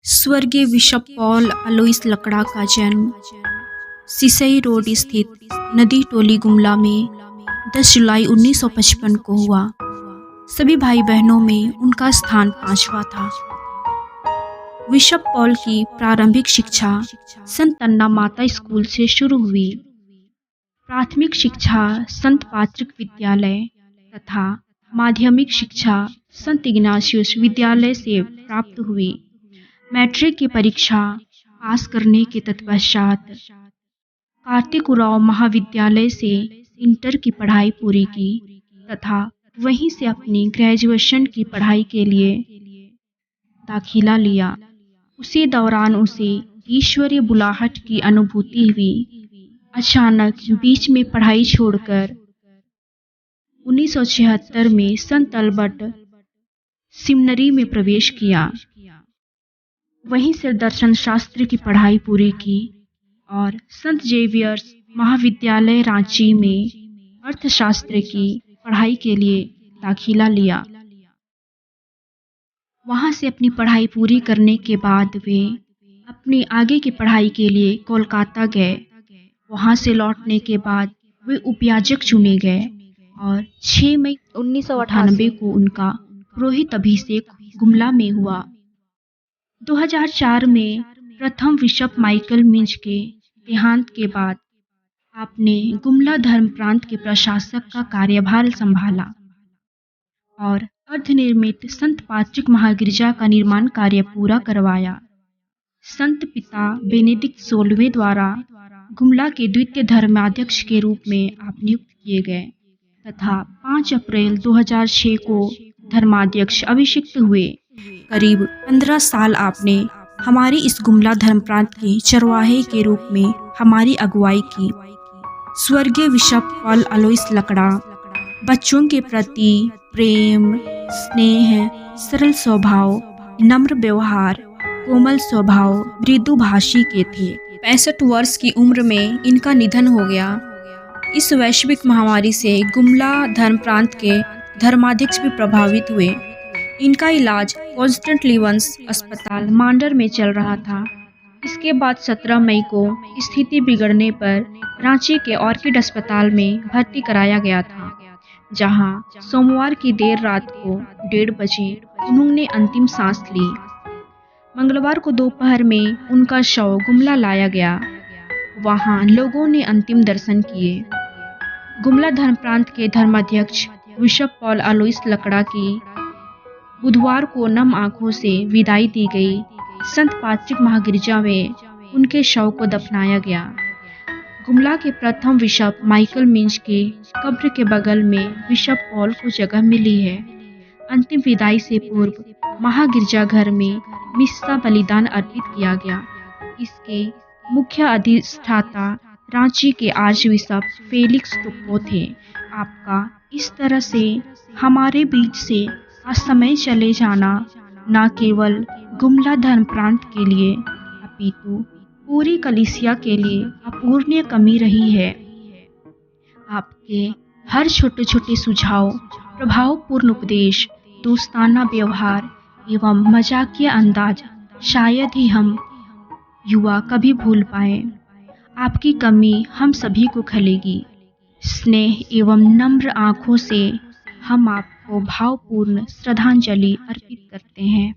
स्वर्गीय bishop Paul alloys लकड़ा का जन्म सिसई रोड स्थित नदी टोली गुमला में 10 जुलाई 1955 को हुआ। सभी भाई बहनों में उनका स्थान 5वां था। बिशप पॉल की प्रारंभिक शिक्षा संत अन्ना माता स्कूल से शुरू हुई। प्राथमिक शिक्षा संत पात्रिक विद्यालय तथा माध्यमिक शिक्षा संत इग्नाशियस विद्यालय से प्राप्त हुई। मैट्रिक की परीक्षा पास करने के तत्पश्चात कार्तिक उराव महाविद्यालय से इंटर की पढ़ाई पूरी की तथा वहीं से अपनी ग्रेजुएशन की पढ़ाई के लिए दाखिला लिया। उसी दौरान उसे ईश्वरीय बुलाहट की अनुभूति हुई। अचानक बीच में पढ़ाई छोड़कर 1976 में संत अल्बर्ट सेमिनरी में प्रवेश किया। वहीं से दर्शन शास्त्र की पढ़ाई पूरी की और संत जेवियर्स महाविद्यालय रांची में अर्थशास्त्र की पढ़ाई के लिए दाखिला लिया। वहां से अपनी पढ़ाई पूरी करने के बाद वे अपनी आगे की पढ़ाई के लिए कोलकाता गए। वहां से लौटने के बाद वे उपयाजक चुने गए और 6 मई 1998 को उनका पुरोहित अभिषेक गुमला में हुआ। 2004 में प्रथम बिशप माइकल मिंज के देहांत के बाद आपने गुमला धर्म प्रांत के प्रशासक का कार्यभार संभाला और अर्धनिर्मित संत पात्रिक महागिरजा का निर्माण कार्य पूरा करवाया। संत पिता बेनेडिक्ट 16वें द्वारा गुमला के द्वितीय धर्माध्यक्ष के रूप में आप नियुक्त किए गए तथा 5 अप्रैल 2006 को धर्माध्यक्ष अभिषिक्त हुए। करीब 15 साल आपने हमारी इस गुमला धर्म प्रांत के चरवाहे के रूप में हमारी अगुवाई की। स्वर्गीय बिशप पॉल अलोइस लकड़ा बच्चों के प्रति प्रेम, स्नेह, सरल स्वभाव, नम्र व्यवहार, कोमल स्वभाव, मृदुभाषी के थे। 65 वर्ष की उम्र में इनका निधन हो गया। इस वैश्विक महामारी से गुमला धर्म प्रांत के धर्माध्यक्ष भी प्रभावित हुए। इनका इलाज कॉन्स्टेंट लिवंस अस्पताल मांडर में चल रहा था। इसके बाद 17 मई को स्थिति बिगड़ने पर रांची के ऑर्किड अस्पताल में भर्ती कराया गया था, जहां सोमवार की देर रात को 1:30 बजे उन्होंने अंतिम सांस ली। मंगलवार को दोपहर में उनका शव गुमला लाया गया। वहां लोगों ने अंतिम दर्शन किए। गुमला धर्म प्रांत के धर्माध्यक्ष बिशप पॉल अलोइस लकड़ा की बुधवार को नम आंखों से विदाई दी गई। संत पात्रिक महागिरजा में उनके शव को दफनाया गया। गुमला के प्रथम बिशप माइकल मिंज के कब्र के बगल में बिशप पॉल को जगह मिली है। अंतिम विदाई से पूर्व महागिरजाघर में मिस्सा बलिदान अर्पित किया गया। इसके मुख्य अधिष्ठाता रांची के आर्च बिशप फेलिक्स टुप्पो थे। आपका इस तरह से हमारे बीच से असमय चले जाना न केवल गुमला धर्म प्रांत के लिए अपितु पूरी कलीसिया के लिए अपूरणीय कमी रही है। आपके हर छोटे छोटे सुझाव, प्रभावपूर्ण उपदेश, दोस्ताना व्यवहार एवं मजाकिया अंदाज शायद ही हम युवा कभी भूल पाए। आपकी कमी हम सभी को खलेगी। स्नेह एवं नम्र आंखों से हम आपको भावपूर्ण श्रद्धांजलि अर्पित करते हैं।